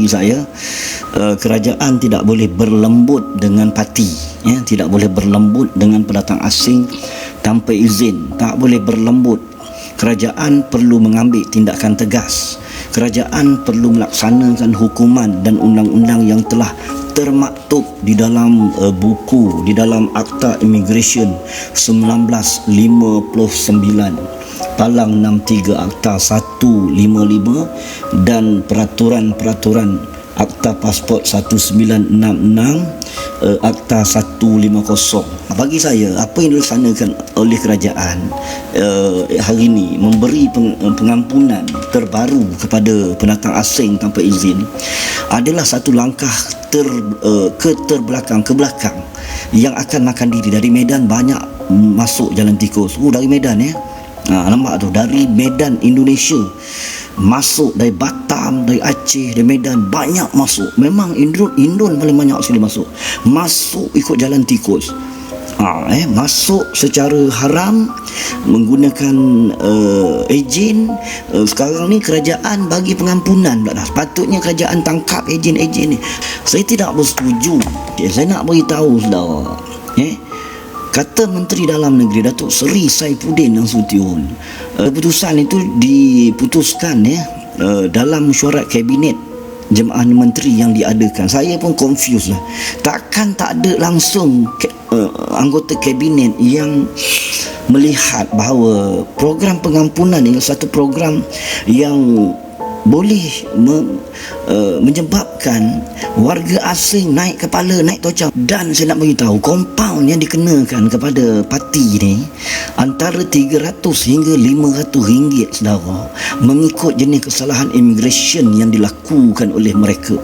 bagi saya, kerajaan tidak boleh berlembut dengan parti, ya, tidak boleh berlembut dengan pendatang asing tanpa izin, tak boleh berlembut. Kerajaan perlu mengambil tindakan tegas. Kerajaan perlu melaksanakan hukuman dan undang-undang yang telah termaktub di dalam buku, di dalam Akta Immigration 1959, Palang 63 Akta 155 dan peraturan-peraturan Akta Pasport 1966, Akta 150. Bagi saya, apa yang dilaksanakan oleh kerajaan hari ini memberi pengampunan terbaru kepada pendatang asing tanpa izin adalah satu langkah ke belakang yang akan makan diri. Dari Medan banyak masuk jalan tikus. Dari Medan, ya. Nampak tu, dari Medan Indonesia masuk, dari Batam, dari Aceh, dari Medan banyak masuk. Memang Indon paling banyak sekali masuk ikut jalan tikus. Masuk secara haram menggunakan ejen. Sekarang ni kerajaan bagi pengampunan pula dah. Sepatutnya kerajaan tangkap ejen-ejen ni. Saya tidak bersetuju. Saya nak beritahu saudara, kata Menteri Dalam Negeri Datuk Seri Saifuddin Nasution, keputusan itu diputuskan dalam mesyuarat kabinet Jemaah Menteri yang diadakan. Saya pun confused lah. Takkan tak ada langsung anggota kabinet yang melihat bahawa program pengampunan ini satu program yang boleh menyebabkan warga asing naik kepala, naik tocang. Dan saya nak beritahu, kompaun yang dikenakan kepada parti ni antara 300 hingga 500 ringgit, saudara, mengikut jenis kesalahan immigration yang dilakukan oleh mereka.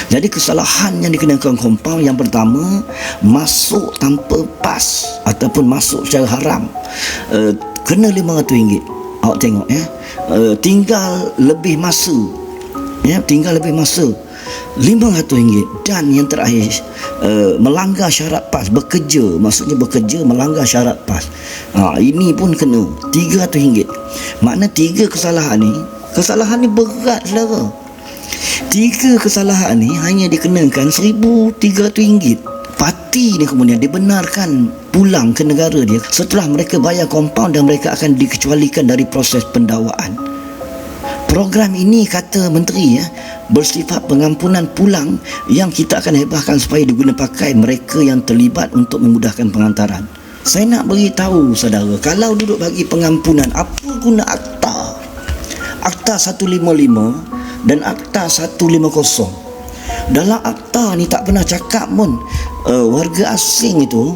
Jadi kesalahan yang dikenakan kompaun, yang pertama, masuk tanpa pas ataupun masuk secara haram, kena 500 ringgit. Awak tengok, tinggal lebih masa, tinggal lebih masa, RM500. Dan yang terakhir, melanggar syarat PAS, bekerja, maksudnya bekerja melanggar syarat PAS, ini pun kena RM300. Makna 3 kesalahan ni berat, saudara. 3 kesalahan ni hanya dikenakan RM1,300. Parti ni kemudian dibenarkan pulang ke negara dia setelah mereka bayar kompaun dan mereka akan dikecualikan dari proses pendakwaan. Program ini, kata Menteri, bersifat pengampunan pulang yang kita akan hebahkan supaya diguna pakai mereka yang terlibat untuk memudahkan pengantaran. Saya nak beritahu saudara, kalau duduk bagi pengampunan, apa guna Akta 155 dan Akta 150? Dalam akta ni tak pernah cakap pun warga asing itu,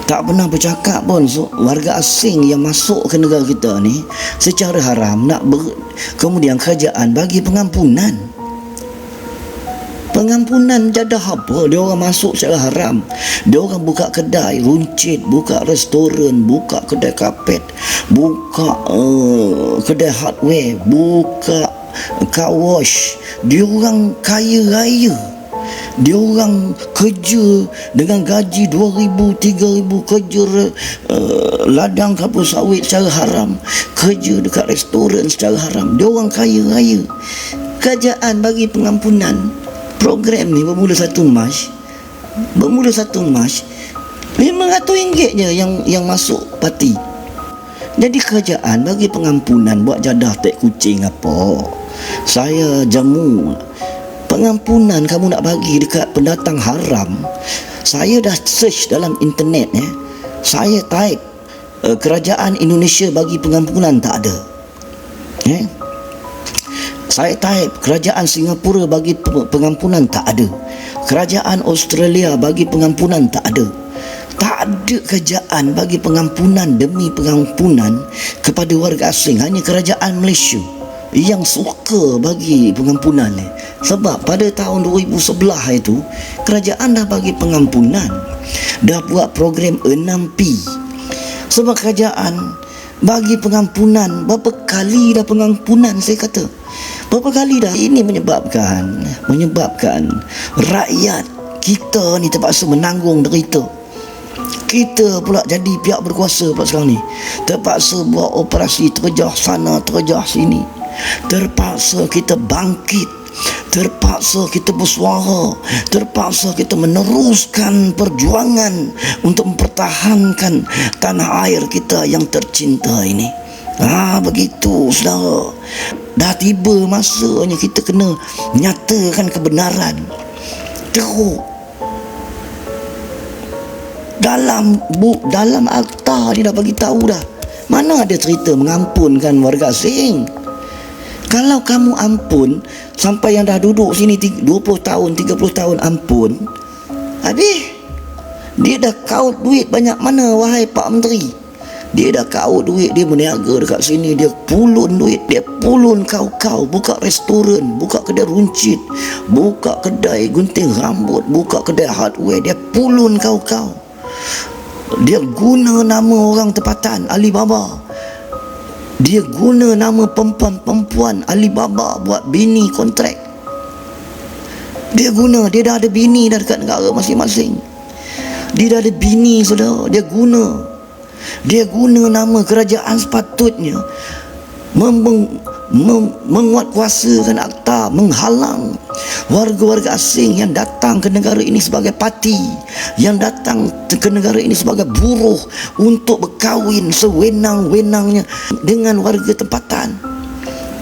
tak pernah bercakap pun warga asing yang masuk ke negara kita ni secara haram kemudian kerajaan bagi pengampunan. Pengampunan jadah apa? Dia orang masuk secara haram, dia orang buka kedai runcit, buka restoran, buka kedai kapet, buka kedai hardware, buka car wash. Dia orang kaya raya, dia orang kerja dengan gaji 2,000, 3,000, kerja ladang kapur sawit secara haram, kerja dekat restoran secara haram. Dia orang kaya raya. Kerajaan bagi pengampunan. Program ni bermula 1 Mac RM500 je yang masuk parti. Jadi kerajaan bagi pengampunan buat jadah tek kucing apa? Saya jamu. Pengampunan kamu nak bagi dekat pendatang haram. Saya dah search dalam internet, saya type kerajaan Indonesia bagi pengampunan, tak ada. Saya type kerajaan Singapura bagi pengampunan, tak ada. Kerajaan Australia bagi pengampunan, tak ada. Tak ada kerajaan bagi pengampunan demi pengampunan kepada warga asing. Hanya kerajaan Malaysia yang suka bagi pengampunan ni. Sebab pada tahun 2011 itu kerajaan dah bagi pengampunan, dah buat program 6P. Sebab kerajaan bagi pengampunan, berapa kali dah pengampunan, saya kata berapa kali dah. Ini menyebabkan rakyat kita ni terpaksa menanggung derita. Kita pula jadi pihak berkuasa pula sekarang ni, terpaksa buat operasi terjah sana terjah sini. Terpaksa kita bangkit, terpaksa kita bersuara, terpaksa kita meneruskan perjuangan untuk mempertahankan tanah air kita yang tercinta ini. Begitu saudara. Dah tiba masanya kita kena nyatakan kebenaran. Teruk. Dalam akta dia dah bagi tahu dah. Mana ada cerita mengampunkan warga asing. Kalau kamu ampun sampai yang dah duduk sini 20 tahun, 30 tahun ampun, habis dia dah kaut duit banyak mana wahai Pak Menteri? Dia dah kaut duit, dia berniaga dekat sini, dia pulun duit, dia pulun kau buka restoran, buka kedai runcit, buka kedai gunting rambut, buka kedai hardware, dia pulun kau. Dia guna nama orang tempatan Alibaba. Dia guna nama perempuan Alibaba buat bini kontrak. Dia dah ada bini dah dekat negara masing-masing. Dia dah ada bini saudara. Dia guna nama kerajaan sepatutnya menguatkuasakan akta, menghalang warga-warga asing yang datang ke negara ini sebagai parti, yang datang ke negara ini sebagai buruh untuk berkahwin sewenang-wenangnya dengan warga tempatan.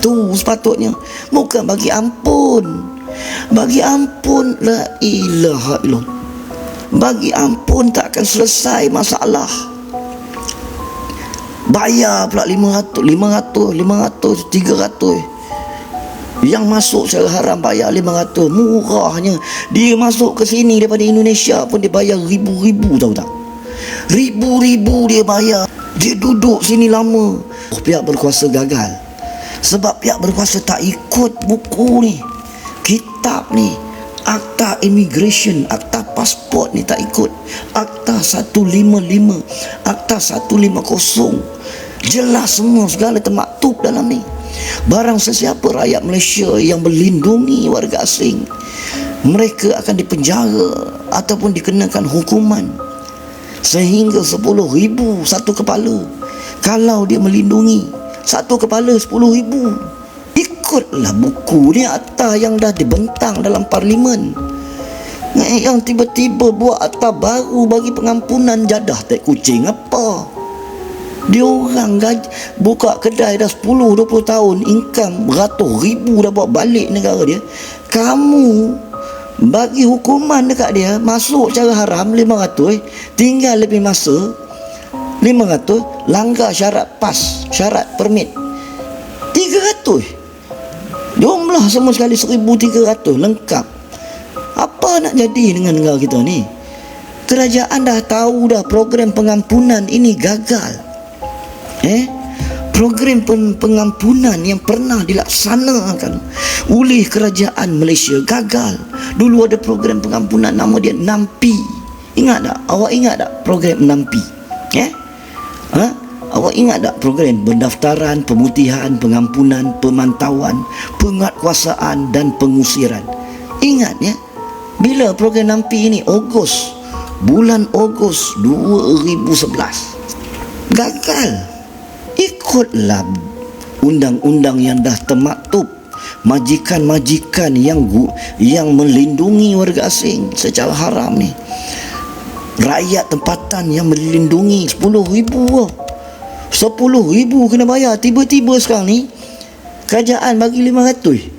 Tu sepatutnya, bukan bagi ampun. Bagi ampun, la ilaha illallah. Bagi ampun tak akan selesai masalah. Bayar pula 500, 300. Yang masuk secara haram bayar 500. Murahnya. Dia masuk ke sini daripada Indonesia pun dia bayar ribu-ribu, tahu tak? Ribu-ribu dia bayar. Dia duduk sini lama. Pihak berkuasa gagal. Sebab pihak berkuasa tak ikut buku ni, kitab ni, akta immigration, akta pasport ni tak ikut. Akta 155, akta 150. Jelas semua, segala termaktub dalam ni. Barang sesiapa rakyat Malaysia yang melindungi warga asing, mereka akan dipenjara ataupun dikenakan hukuman sehingga 10,000 satu kepala. Kalau dia melindungi satu kepala 10,000. Ikutlah buku ni, akta yang dah dibentang dalam parlimen. Yang tiba-tiba buat akta baru bagi pengampunan jadah tak kucing apa? Dia orang buka kedai dah 10-20 tahun, income beratus ribu dah bawa balik negara dia. Kamu bagi hukuman dekat dia, masuk cara haram 500, tinggal lebih masa 500, langgar syarat PAS, syarat permit 300. Jumlah semua sekali 1,300 lengkap. Apa nak jadi dengan negara kita ni? Kerajaan dah tahu dah program pengampunan ini gagal. Program pengampunan yang pernah dilaksanakan oleh kerajaan Malaysia gagal. Dulu ada program pengampunan nama dia 6P. Ingat tak? Awak ingat tak program 6P? Awak ingat tak program pendaftaran, pemutihan, pengampunan, pemantauan, penguatkuasaan dan pengusiran? Ingat ya? Bila program 6P ini? Bulan Ogos 2011. Gagal. Ikutlah undang-undang yang dah termaktub, majikan-majikan yang melindungi warga asing secara haram ni. Rakyat tempatan yang melindungi 10,000. 10,000 kena bayar. Tiba-tiba sekarang ni kerajaan bagi 500.